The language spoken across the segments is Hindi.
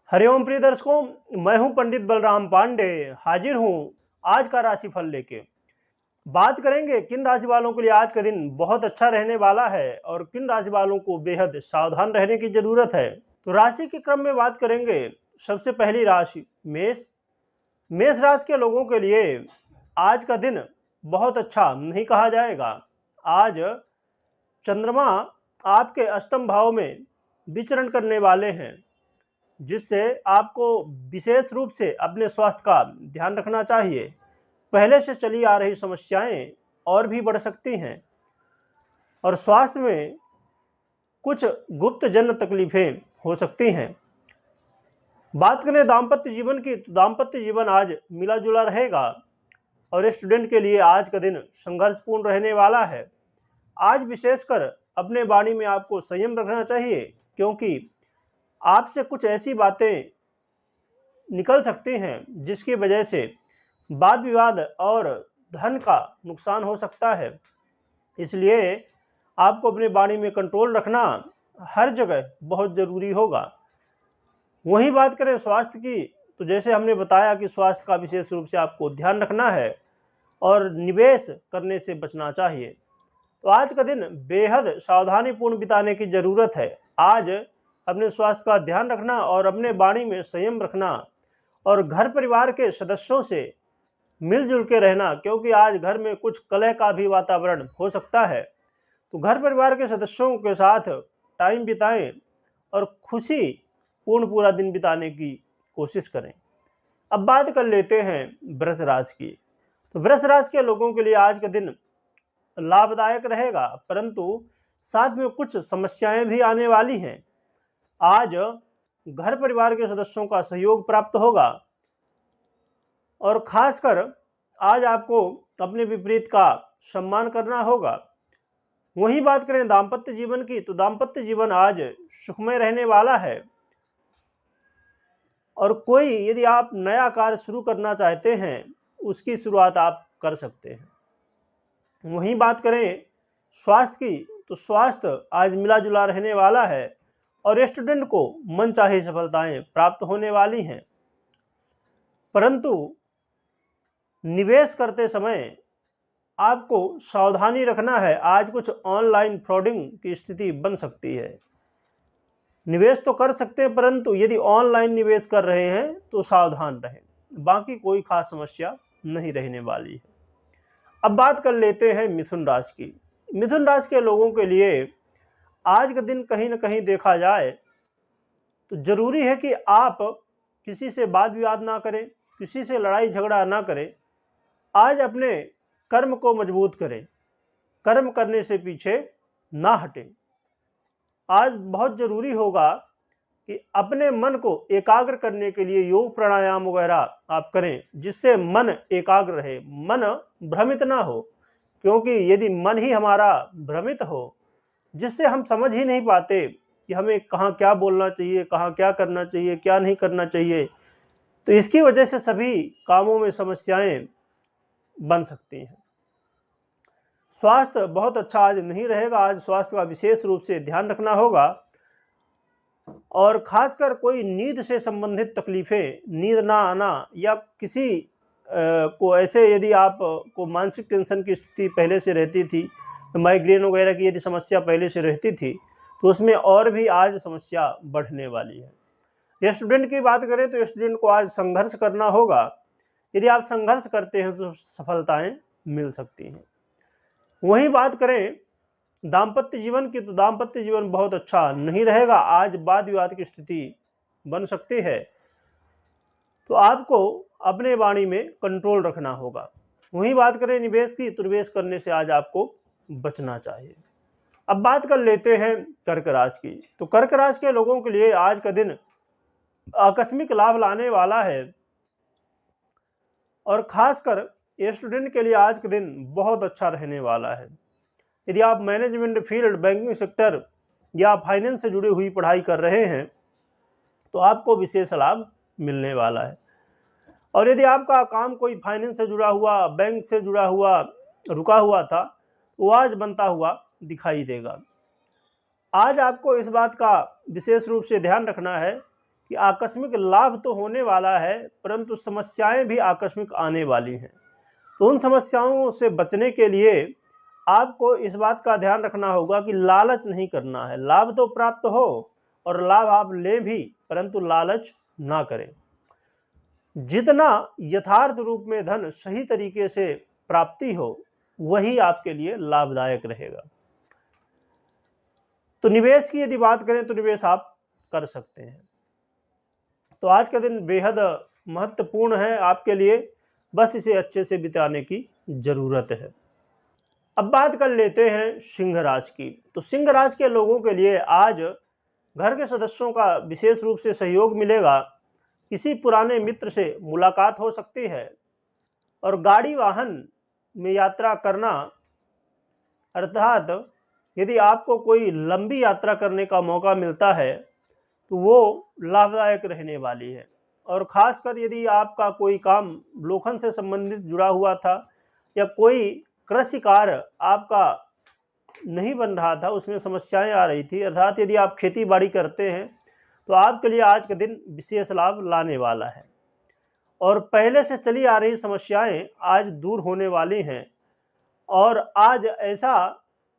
हरिओम प्रिय दर्शकों, मैं हूं पंडित बलराम पांडे। हाजिर हूं आज का राशिफल लेके। बात करेंगे किन राशि वालों के लिए आज का दिन बहुत अच्छा रहने वाला है और किन राशि वालों को बेहद सावधान रहने की जरूरत है। तो राशि के क्रम में बात करेंगे। सबसे पहली राशि मेष। मेष राशि के लोगों के लिए आज का दिन बहुत अच्छा नहीं कहा जाएगा। आज चंद्रमा आपके अष्टम भाव में विचरण करने वाले हैं, जिससे आपको विशेष रूप से अपने स्वास्थ्य का ध्यान रखना चाहिए। पहले से चली आ रही समस्याएं और भी बढ़ सकती हैं और स्वास्थ्य में कुछ गुप्त जन्य तकलीफें हो सकती हैं। बात करें दाम्पत्य जीवन की, तो दाम्पत्य जीवन आज मिला जुला रहेगा और स्टूडेंट के लिए आज का दिन संघर्षपूर्ण रहने वाला है। आज विशेषकर अपने वाणी में आपको संयम रखना चाहिए, क्योंकि आपसे कुछ ऐसी बातें निकल सकती हैं जिसकी वजह से वाद विवाद और धन का नुकसान हो सकता है। इसलिए आपको अपने वाणी में कंट्रोल रखना हर जगह बहुत ज़रूरी होगा। वहीं बात करें स्वास्थ्य की, तो जैसे हमने बताया कि स्वास्थ्य का विशेष रूप से आपको ध्यान रखना है और निवेश करने से बचना चाहिए। तो आज का दिन बेहद सावधानीपूर्ण बिताने की ज़रूरत है। आज अपने स्वास्थ्य का ध्यान रखना और अपने वाणी में संयम रखना और घर परिवार के सदस्यों से मिलजुल के रहना, क्योंकि आज घर में कुछ कलह का भी वातावरण हो सकता है। तो घर परिवार के सदस्यों के साथ टाइम बिताएं और खुशी पूर्ण पूरा दिन बिताने की कोशिश करें। अब बात कर लेते हैं वृष राशि की। तो वृष राशि के लोगों के लिए आज का दिन लाभदायक रहेगा, परंतु साथ में कुछ समस्याएं भी आने वाली हैं। आज घर परिवार के सदस्यों का सहयोग प्राप्त होगा और खासकर आज आपको अपने विपरीत का सम्मान करना होगा। वहीं बात करें दाम्पत्य जीवन की, तो दाम्पत्य जीवन आज सुखमय रहने वाला है और कोई यदि आप नया कार्य शुरू करना चाहते हैं, उसकी शुरुआत आप कर सकते हैं। वहीं बात करें स्वास्थ्य की, तो स्वास्थ्य आज मिला जुला रहने वाला है और स्टूडेंट को मनचाही सफलताएं प्राप्त होने वाली हैं, परंतु निवेश करते समय आपको सावधानी रखना है। आज कुछ ऑनलाइन फ्रॉडिंग की स्थिति बन सकती है। निवेश तो कर सकते हैं, परंतु यदि ऑनलाइन निवेश कर रहे हैं तो सावधान रहें। बाकी कोई खास समस्या नहीं रहने वाली है। अब बात कर लेते हैं मिथुन राशि की। मिथुन राशि के लोगों के लिए आज का दिन कहीं ना कहीं देखा जाए तो जरूरी है कि आप किसी से वाद विवाद ना करें, किसी से लड़ाई झगड़ा ना करें। आज अपने कर्म को मजबूत करें, कर्म करने से पीछे ना हटें। आज बहुत जरूरी होगा कि अपने मन को एकाग्र करने के लिए योग प्राणायाम वगैरह आप करें, जिससे मन एकाग्र रहे, मन भ्रमित ना हो। क्योंकि यदि मन ही हमारा भ्रमित हो, जिससे हम समझ ही नहीं पाते कि हमें कहाँ क्या बोलना चाहिए, कहाँ क्या करना चाहिए, क्या नहीं करना चाहिए, तो इसकी वजह से सभी कामों में समस्याएं बन सकती हैं। स्वास्थ्य बहुत अच्छा आज नहीं रहेगा। आज स्वास्थ्य का विशेष रूप से ध्यान रखना होगा और खासकर कोई नींद से संबंधित तकलीफें, नींद ना आना या किसी को ऐसे यदि आप को मानसिक टेंशन की स्थिति पहले से रहती थी, माइग्रेन वगैरह की यदि समस्या पहले से रहती थी, तो उसमें और भी आज समस्या बढ़ने वाली है। स्टूडेंट की बात करें तो स्टूडेंट को आज संघर्ष करना होगा। यदि आप संघर्ष करते हैं तो सफलताएं मिल सकती हैं। वहीं बात करें दाम्पत्य जीवन की, तो दाम्पत्य जीवन बहुत अच्छा नहीं रहेगा। आज वाद विवाद की स्थिति बन सकती है, तो आपको अपने वाणी में कंट्रोल रखना होगा। वहीं बात करें निवेश की, तो निवेश करने से आज आपको बचना चाहिए। अब बात कर लेते हैं कर्क राशि की। तो कर्क राशि के लोगों के लिए आज का दिन आकस्मिक लाभ लाने वाला है और खासकर स्टूडेंट के लिए आज का दिन बहुत अच्छा रहने वाला है। यदि आप मैनेजमेंट फील्ड, बैंकिंग सेक्टर या फाइनेंस से जुड़ी हुई पढ़ाई कर रहे हैं तो आपको विशेष लाभ मिलने वाला है। और यदि आपका काम कोई फाइनेंस से जुड़ा हुआ, बैंक से जुड़ा हुआ रुका हुआ था, वो आज बनता हुआ दिखाई देगा। आज आपको इस बात का विशेष रूप से ध्यान रखना है कि आकस्मिक लाभ तो होने वाला है, परंतु समस्याएं भी आकस्मिक आने वाली हैं। तो उन समस्याओं से बचने के लिए आपको इस बात का ध्यान रखना होगा कि लालच नहीं करना है। लाभ तो प्राप्त हो और लाभ आप लें भी, परंतु लालच ना करें। जितना यथार्थ रूप में धन सही तरीके से प्राप्ति हो, वही आपके लिए लाभदायक रहेगा। तो निवेश की यदि बात करें तो निवेश आप कर सकते हैं। तो आज का दिन बेहद महत्वपूर्ण है आपके लिए, बस इसे अच्छे से बिताने की जरूरत है। अब बात कर लेते हैं सिंह राशि की। तो सिंह राशि के लोगों के लिए आज घर के सदस्यों का विशेष रूप से सहयोग मिलेगा। किसी पुराने मित्र से मुलाकात हो सकती है और गाड़ी वाहन में यात्रा करना, अर्थात यदि आपको कोई लंबी यात्रा करने का मौका मिलता है तो वो लाभदायक रहने वाली है। और ख़ासकर यदि आपका कोई काम लोखंड से संबंधित जुड़ा हुआ था या कोई कृषि कार्य आपका नहीं बन रहा था, उसमें समस्याएं आ रही थी, अर्थात यदि आप खेती बाड़ी करते हैं तो आपके लिए आज का दिन विशेष लाभ लाने वाला है। और पहले से चली आ रही समस्याएं आज दूर होने वाली हैं और आज ऐसा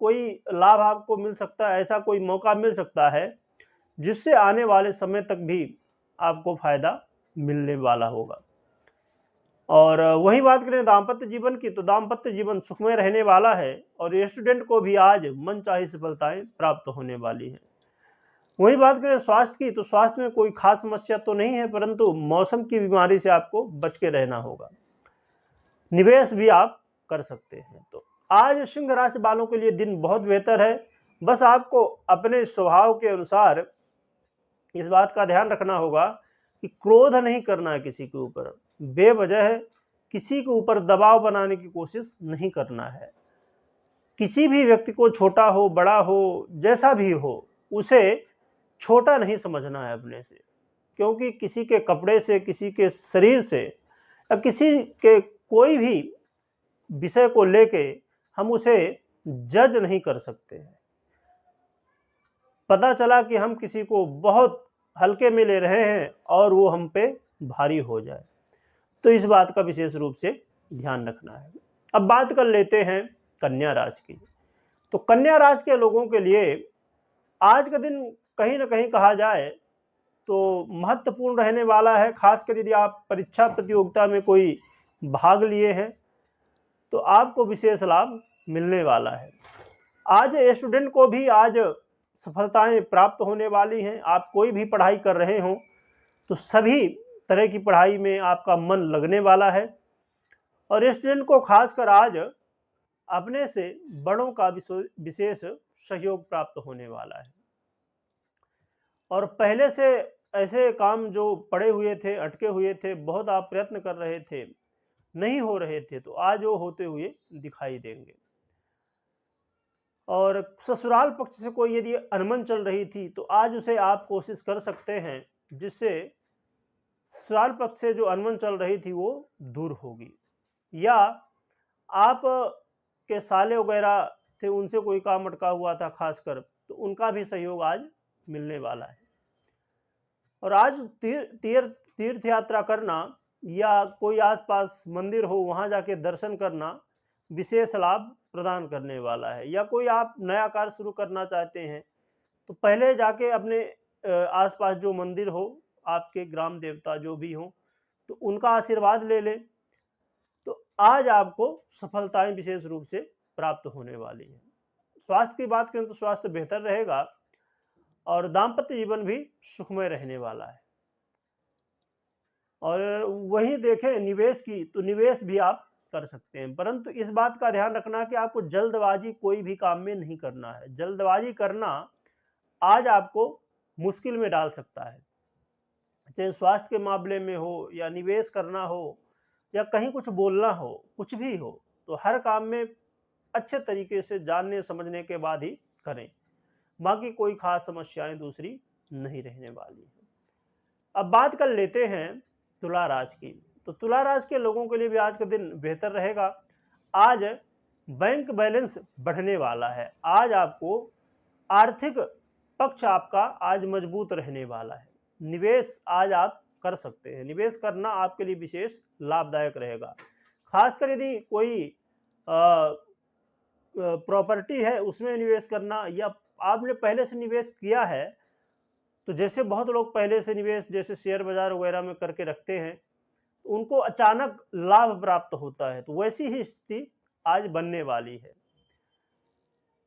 कोई लाभ आपको मिल सकता है, ऐसा कोई मौका मिल सकता है जिससे आने वाले समय तक भी आपको फायदा मिलने वाला होगा। और वही बात करें दाम्पत्य जीवन की, तो दाम्पत्य जीवन सुखमय रहने वाला है और स्टूडेंट को भी आज मनचाही सफलताएं प्राप्त होने वाली हैं। वही बात करें स्वास्थ्य की, तो स्वास्थ्य में कोई खास समस्या तो नहीं है, परंतु मौसम की बीमारी से आपको बच के रहना होगा। निवेश भी आप कर सकते हैं। तो आज सिंह राशि वालों के लिए दिन बहुत बेहतर है। बस आपको अपने स्वभाव के अनुसार इस बात का ध्यान रखना होगा कि क्रोध नहीं करना है किसी के ऊपर, बेवजह किसी के ऊपर दबाव बनाने की कोशिश नहीं करना है। किसी भी व्यक्ति को, छोटा हो बड़ा हो जैसा भी हो, उसे छोटा नहीं समझना है अपने से, क्योंकि किसी के कपड़े से, किसी के शरीर से या किसी के कोई भी विषय को लेके हम उसे जज नहीं कर सकते हैं। पता चला कि हम किसी को बहुत हल्के में ले रहे हैं और वो हम पे भारी हो जाए, तो इस बात का विशेष रूप से ध्यान रखना है। अब बात कर लेते हैं कन्या राशि की। तो कन्या राशि के लोगों के लिए आज का दिन कहीं ना कहीं कहा जाए तो महत्वपूर्ण रहने वाला है। खासकर यदि आप परीक्षा प्रतियोगिता में कोई भाग लिए हैं तो आपको विशेष लाभ मिलने वाला है। आज स्टूडेंट को भी आज सफलताएं प्राप्त होने वाली हैं। आप कोई भी पढ़ाई कर रहे हो तो सभी तरह की पढ़ाई में आपका मन लगने वाला है और स्टूडेंट को खासकर आज अपने से बड़ों का विशेष सहयोग प्राप्त होने वाला है। और पहले से ऐसे काम जो पड़े हुए थे, अटके हुए थे, बहुत आप प्रयत्न कर रहे थे, नहीं हो रहे थे, तो आज वो होते हुए दिखाई देंगे। और ससुराल पक्ष से कोई यदि अनबन चल रही थी तो आज उसे आप कोशिश कर सकते हैं, जिससे ससुराल पक्ष से जो अनबन चल रही थी वो दूर होगी। या आप के साले वगैरह थे, उनसे कोई काम अटका हुआ था खासकर, तो उनका भी सहयोग आज मिलने वाला है। और आज तीर्थ यात्रा करना या कोई आसपास मंदिर हो वहां जाके दर्शन करना विशेष लाभ प्रदान करने वाला है। या कोई आप नया कार्य शुरू करना चाहते हैं तो पहले जाके अपने आसपास जो मंदिर हो, आपके ग्राम देवता जो भी हो, तो उनका आशीर्वाद ले लें, तो आज आपको सफलताएं विशेष रूप से प्राप्त होने वाली हैं। स्वास्थ्य की बात करें तो स्वास्थ्य बेहतर रहेगा और दाम्पत्य जीवन भी सुखमय रहने वाला है। और वहीं देखें निवेश की, तो निवेश भी आप कर सकते हैं, परंतु इस बात का ध्यान रखना कि आपको जल्दबाजी कोई भी काम में नहीं करना है। जल्दबाजी करना आज आपको मुश्किल में डाल सकता है, चाहे स्वास्थ्य के मामले में हो या निवेश करना हो या कहीं कुछ बोलना हो, कुछ भी हो, तो हर काम में अच्छे तरीके से जानने समझने के बाद ही करें। बाकी कोई खास समस्याएं दूसरी नहीं रहने वाली है। अब बात कर लेते हैं तुला राशि की। तो तुला राशि के लोगों के लिए भी आज का दिन बेहतर रहेगा। आज बैंक बैलेंस बढ़ने वाला है। आज आपको आर्थिक पक्ष आपका आज मजबूत रहने वाला है। निवेश आज आप कर सकते हैं। निवेश करना आपके लिए विशेष लाभदायक रहेगा। खासकर यदि कोई प्रॉपर्टी है उसमें निवेश करना, या आपने पहले से निवेश किया है, तो जैसे बहुत लोग पहले से निवेश जैसे शेयर बाजार वगैरह में करके रखते हैं, तो उनको अचानक लाभ प्राप्त होता है, तो वैसी ही स्थिति आज बनने वाली है।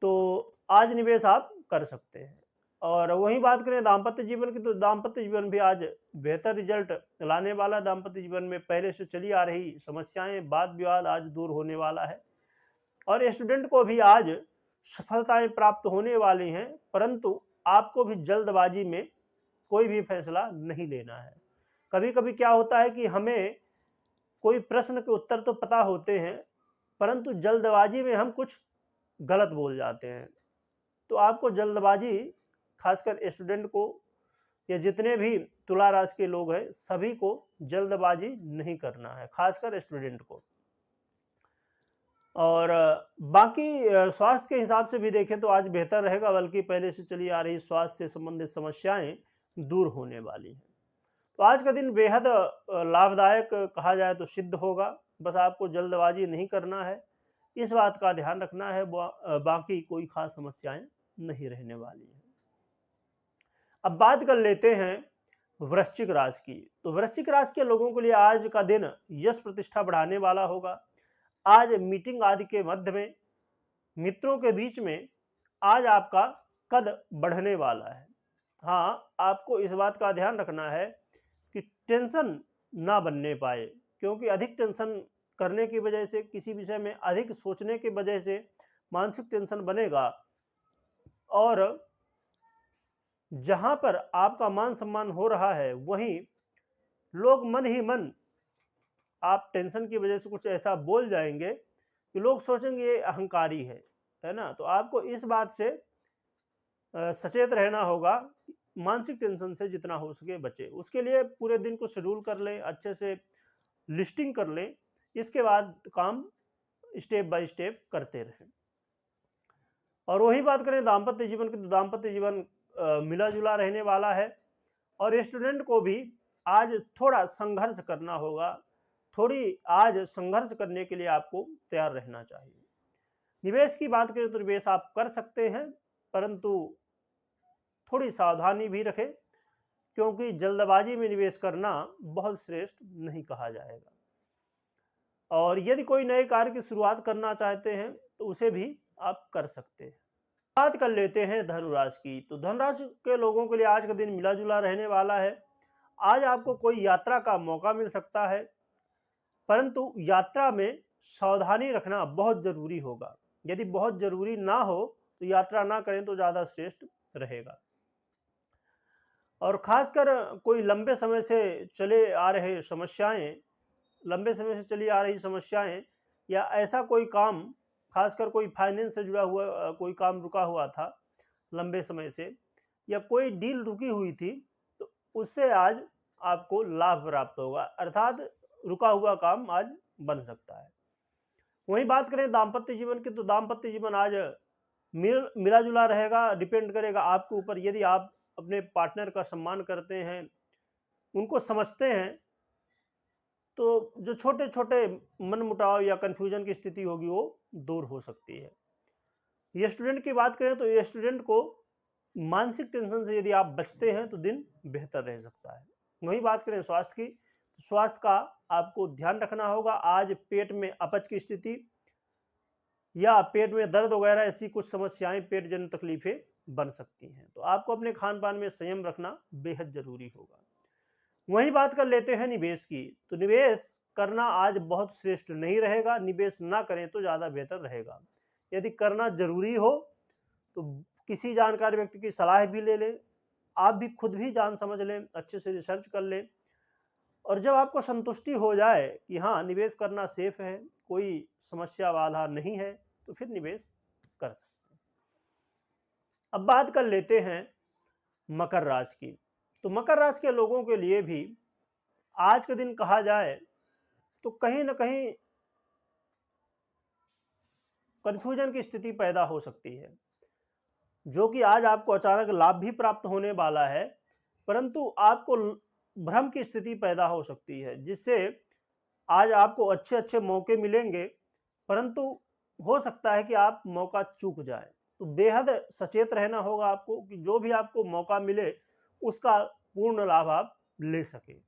तो आज निवेश आप कर सकते हैं। और वहीं बात करें दाम्पत्य जीवन की, तो दाम्पत्य जीवन भी आज बेहतर रिजल्ट लाने वाला। दाम्पत्य जीवन में पहले से चली आ रही समस्याएं, वाद विवाद आज दूर होने वाला है। और स्टूडेंट को भी आज सफलताएं प्राप्त होने वाली हैं, परंतु आपको भी जल्दबाजी में कोई भी फैसला नहीं लेना है। कभी कभी क्या होता है कि हमें कोई प्रश्न के उत्तर तो पता होते हैं, परंतु जल्दबाजी में हम कुछ गलत बोल जाते हैं। तो आपको जल्दबाजी, खासकर स्टूडेंट को या जितने भी तुला राशि के लोग हैं, सभी को जल्दबाजी नहीं करना है, खासकर स्टूडेंट को। और बाकी स्वास्थ्य के हिसाब से भी देखें तो आज बेहतर रहेगा, बल्कि पहले से चली आ रही स्वास्थ्य से संबंधित समस्याएं दूर होने वाली हैं। तो आज का दिन बेहद लाभदायक कहा जाए तो सिद्ध होगा। बस आपको जल्दबाजी नहीं करना है, इस बात का ध्यान रखना है। बाकी कोई खास समस्याएं नहीं रहने वाली हैं। अब बात कर लेते हैं वृश्चिक राशि की। तो वृश्चिक राशि के लोगों के लिए आज का दिन यश प्रतिष्ठा बढ़ाने वाला होगा। आज मीटिंग आदि के मध्य में, मित्रों के बीच में आज आपका कद बढ़ने वाला है। हाँ, आपको इस बात का ध्यान रखना है कि टेंशन ना बनने पाए, क्योंकि अधिक टेंशन करने की वजह से, किसी विषय में अधिक सोचने की वजह से मानसिक टेंशन बनेगा, और जहां पर आपका मान सम्मान हो रहा है वहीं लोग मन ही मन आप टेंशन की वजह से कुछ ऐसा बोल जाएंगे कि लोग सोचेंगे ये अहंकारी है ना। तो आपको इस बात से सचेत रहना होगा, मानसिक टेंशन से जितना हो सके बचे। उसके लिए पूरे दिन को शेड्यूल कर लें, अच्छे से लिस्टिंग कर लें, इसके बाद काम स्टेप बाय स्टेप करते रहें। और वही बात करें दाम्पत्य जीवन की, तो दाम्पत्य जीवन मिला जुला रहने वाला है। और स्टूडेंट को भी आज थोड़ा संघर्ष करना होगा, थोड़ी आज संघर्ष करने के लिए आपको तैयार रहना चाहिए। निवेश की बात करें तो निवेश आप कर सकते हैं, परंतु थोड़ी सावधानी भी रखें, क्योंकि जल्दबाजी में निवेश करना बहुत श्रेष्ठ नहीं कहा जाएगा। और यदि कोई नए कार्य की शुरुआत करना चाहते हैं तो उसे भी आप कर सकते हैं। बात कर लेते हैं धनुराशि की। तो धनुराशि के लोगों के लिए आज का दिन मिला जुला रहने वाला है। आज आपको कोई यात्रा का मौका मिल सकता है, परंतु यात्रा में सावधानी रखना बहुत जरूरी होगा। यदि बहुत जरूरी ना हो तो यात्रा ना करें तो ज्यादा श्रेष्ठ रहेगा। और खासकर कोई लंबे समय से चले आ रहे समस्याएं, लंबे समय से चली आ रही समस्याएं, या ऐसा कोई काम, खासकर कोई फाइनेंस से जुड़ा हुआ कोई काम रुका हुआ था लंबे समय से, या कोई डील रुकी हुई थी, तो उससे आज आपको लाभ प्राप्त होगा, अर्थात रुका हुआ काम आज बन सकता है। वहीं बात करें दाम्पत्य जीवन की, तो दाम्पत्य जीवन आज मिला जुला रहेगा। डिपेंड करेगा आपके ऊपर। यदि आप अपने पार्टनर का सम्मान करते हैं, उनको समझते हैं, तो जो छोटे छोटे मनमुटाव या कन्फ्यूजन की स्थिति होगी वो दूर हो सकती है। ये स्टूडेंट की बात करें तो ये स्टूडेंट को मानसिक टेंशन से यदि आप बचते हैं तो दिन बेहतर रह सकता है। वहीं बात करें स्वास्थ्य की, तो स्वास्थ्य का आपको ध्यान रखना होगा। आज पेट में अपच की स्थिति या पेट में दर्द वगैरह ऐसी कुछ समस्याएं, पेट जनित तकलीफें बन सकती हैं, तो आपको अपने खान पान में संयम रखना बेहद जरूरी होगा। वहीं बात कर लेते हैं निवेश की। तो निवेश करना आज बहुत श्रेष्ठ नहीं रहेगा, निवेश ना करें तो ज़्यादा बेहतर रहेगा। यदि करना जरूरी हो तो किसी जानकार व्यक्ति की सलाह भी ले लें, आप भी खुद भी जान समझ लें, अच्छे से रिसर्च कर लें, और जब आपको संतुष्टि हो जाए कि हाँ निवेश करना सेफ है, कोई समस्या बाधा नहीं है, तो फिर निवेश कर सकते हैं। अब बात कर लेते हैं मकर राशि की। तो मकर राशि के लोगों के लिए भी आज के दिन कहा जाए तो कहीं ना कहीं कंफ्यूजन की स्थिति पैदा हो सकती है, जो कि आज आपको अचानक लाभ भी प्राप्त होने वाला है, परंतु आपको भ्रम की स्थिति पैदा हो सकती है, जिससे आज आपको अच्छे अच्छे मौके मिलेंगे, परंतु हो सकता है कि आप मौका चूक जाए। तो बेहद सचेत रहना होगा आपको कि जो भी आपको मौका मिले उसका पूर्ण लाभ आप ले सकें।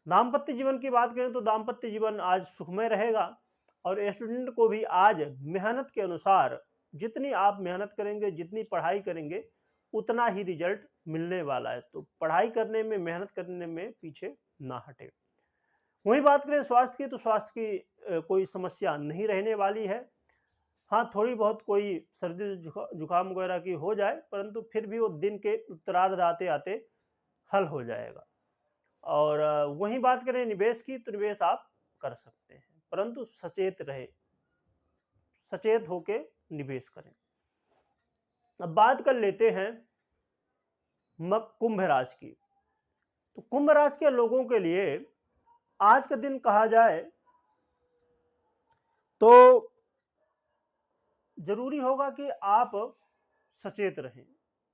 दाम्पत्य जीवन की बात करें तो दाम्पत्य जीवन आज सुखमय रहेगा और स्टूडेंट को भी आज मेहनत के अनुसार जितनी आप मेहनत करेंगे, जितनी पढ़ाई करेंगे, उतना ही रिजल्ट मिलने वाला है। तो पढ़ाई करने में, मेहनत करने में पीछे ना हटे। वहीं बात करें स्वास्थ्य की, तो स्वास्थ्य की कोई समस्या नहीं रहने वाली है। हाँ, थोड़ी बहुत कोई सर्दी जुकाम वगैरह की हो जाए, परंतु फिर भी वो दिन के उत्तरार्ध आते आते हल हो जाएगा। और वहीं बात करें निवेश की, तो निवेश आप कर सकते हैं, परंतु सचेत रहे, सचेत होके निवेश करें। अब बात कर लेते हैं कुंभ राशि की। तो कुंभ राशि के लोगों के लिए आज का दिन कहा जाए तो जरूरी होगा कि आप सचेत रहें।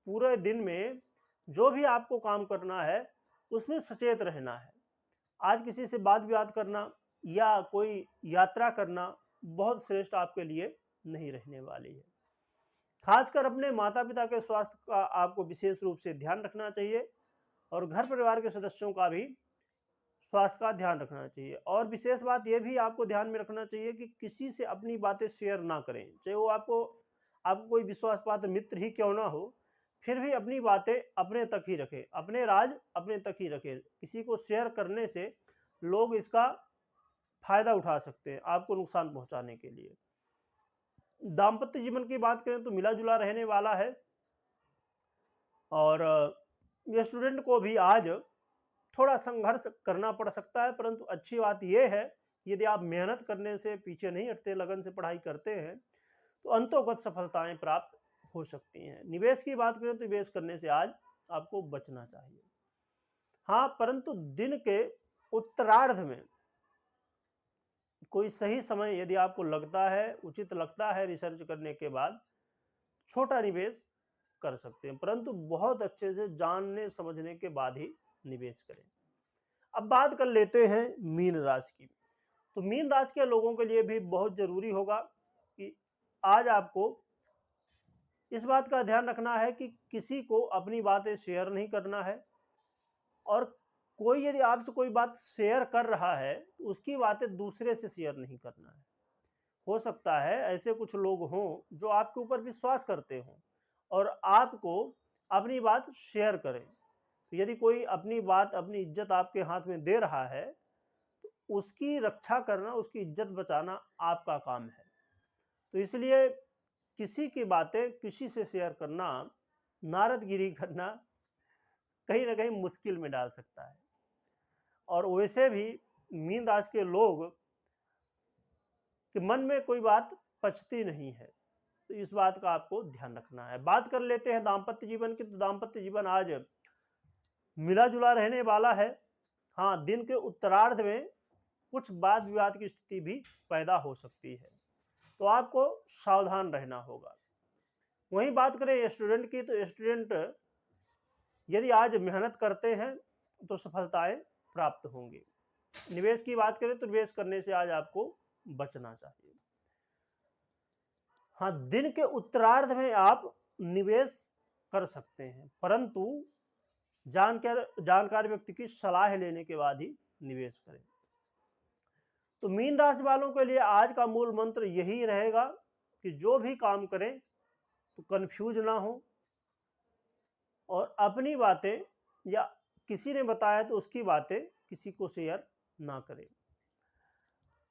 पूरे दिन में जो भी आपको काम करना है उसमें सचेत रहना है। आज किसी से बात विवाद करना या कोई यात्रा करना बहुत श्रेष्ठ आपके लिए नहीं रहने वाली है। खासकर अपने माता पिता के स्वास्थ्य का आपको विशेष रूप से ध्यान रखना चाहिए और घर परिवार के सदस्यों का भी स्वास्थ्य का ध्यान रखना चाहिए। और विशेष बात यह भी आपको ध्यान में रखना चाहिए कि किसी से अपनी बातें शेयर ना करें, चाहे वो आपको कोई विश्वास पात्र मित्र ही क्यों ना हो, फिर भी अपनी बातें अपने तक ही रखें, अपने राज अपने तक ही रखें। किसी को शेयर करने से लोग इसका फायदा उठा सकते हैं आपको नुकसान पहुंचाने के लिए। दाम्पत्य जीवन की बात करें तो मिला जुला रहने वाला है और ये स्टूडेंट को भी आज थोड़ा संघर्ष करना पड़ सकता है, परंतु अच्छी बात यह है यदि आप मेहनत करने से पीछे नहीं हटते, लगन से पढ़ाई करते हैं, तो अंतोगत सफलताएं प्राप्त हो सकती हैं। निवेश की बात करें तो निवेश करने से आज आपको बचना चाहिए। हाँ, परंतु दिन के उत्तरार्ध में कोई सही समय यदि आपको लगता है, उचित लगता है, रिसर्च करने के बाद छोटा निवेश कर सकते हैं, परंतु बहुत अच्छे से जानने समझने के बाद ही निवेश करें। अब बात कर लेते हैं मीन राशि की। तो मीन राशि के लोगों के लिए भी बहुत जरूरी होगा कि आज आपको इस बात का ध्यान रखना है कि किसी को अपनी बातें शेयर नहीं करना है और कोई यदि आपसे कोई बात शेयर कर रहा है तो उसकी बातें दूसरे से शेयर नहीं करना है। हो सकता है ऐसे कुछ लोग हों जो आपके ऊपर विश्वास करते हों और आपको अपनी बात शेयर करें। तो यदि कोई अपनी बात, अपनी इज्जत आपके हाथ में दे रहा है तो उसकी रक्षा करना, उसकी इज्जत बचाना आपका काम है। तो इसलिए किसी की बातें किसी से शेयर करना, नारदगिरी करना कहीं ना कहीं मुश्किल में डाल सकता है। और वैसे भी मीन राशि के लोग के मन में कोई बात पचती नहीं है, तो इस बात का आपको ध्यान रखना है। बात कर लेते हैं दाम्पत्य जीवन की। तो दाम्पत्य जीवन आज मिला जुला रहने वाला है। हाँ, दिन के उत्तरार्ध में कुछ वाद विवाद की स्थिति भी पैदा हो सकती है, तो आपको सावधान रहना होगा। वहीं बात करें स्टूडेंट की, तो स्टूडेंट यदि आज मेहनत करते हैं तो सफलताएं प्राप्त होंगी। निवेश की बात करें तो निवेश करने से आज आपको बचना चाहिए। हाँ, दिन के उत्तरार्ध में आप निवेश कर सकते हैं, परंतु जानकार व्यक्ति की सलाह लेने के बाद ही निवेश करें। तो मीन राशि वालों के लिए आज का मूल मंत्र यही रहेगा कि जो भी काम करें तो कंफ्यूज ना हो और अपनी बातें या किसी ने बताया तो उसकी बातें किसी को शेयर ना करें।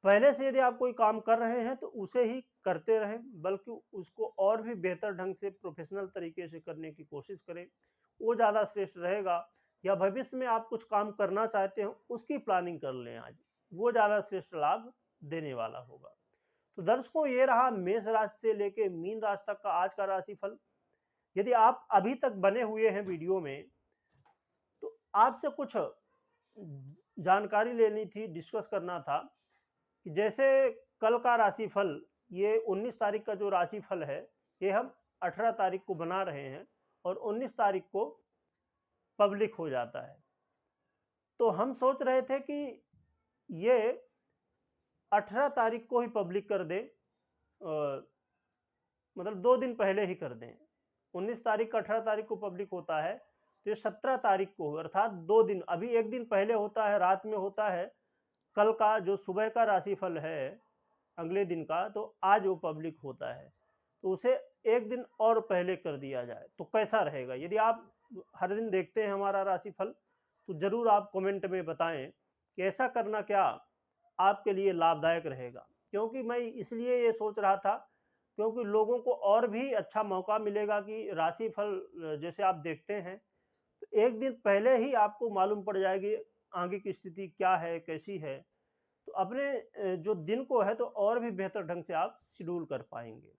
पहले से यदि आप कोई काम कर रहे हैं तो उसे ही करते रहें, बल्कि उसको और भी बेहतर ढंग से, प्रोफेशनल तरीके से करने की कोशिश करें, वो ज़्यादा श्रेष्ठ रहेगा। या भविष्य में आप कुछ काम करना चाहते हो उसकी प्लानिंग कर लें आज, वो ज़्यादा श्रेष्ठ लाभ देने वाला होगा। तो दर्शकों, ये रहा मेष राशि से लेके मीन राशि तक का आज का राशिफल। यदि आप अभी तक बने हुए हैं वीडियो में तो आपसे कुछ जानकारी लेनी थी, डिस्कस करना था कि जैसे कल का राशिफल, ये 19 तारीख का जो राशिफल है ये हम 18 तारीख को बना रहे हैं और 19 तारीख को पब्लिक हो जाता है। तो हम सोच रहे थे कि ये 18 तारीख को ही पब्लिक कर दें, मतलब 2 दिन पहले ही कर दें। 19 तारीख का 18 तारीख को पब्लिक होता है, तो ये 17 तारीख को अर्थात 2 दिन, अभी 1 दिन पहले होता है, रात में होता है। कल का जो सुबह का राशिफल है अगले दिन का, तो आज वो पब्लिक होता है, तो उसे 1 दिन और पहले कर दिया जाए तो कैसा रहेगा। यदि आप हर दिन देखते हैं हमारा राशिफल, तो ज़रूर आप कमेंट में बताएं कि ऐसा करना क्या आपके लिए लाभदायक रहेगा। क्योंकि मैं इसलिए ये सोच रहा था, क्योंकि लोगों को और भी अच्छा मौका मिलेगा कि राशिफल जैसे आप देखते हैं, तो 1 दिन पहले ही आपको मालूम पड़ जाएगी आगे की स्थिति क्या है, कैसी है। तो अपने जो दिन को है तो और भी बेहतर ढंग से आप शेड्यूल कर पाएंगे।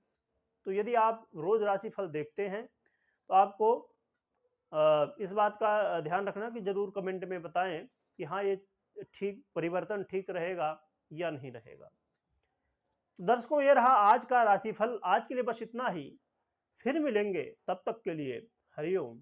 तो यदि आप रोज राशिफल देखते हैं, तो आपको इस बात का ध्यान रखना कि जरूर कमेंट में बताएं कि हाँ, ये ठीक परिवर्तन ठीक रहेगा या नहीं रहेगा। तो दर्शकों, ये रहा आज का राशिफल। आज के लिए बस इतना ही। फिर मिलेंगे, तब तक के लिए हरिओम।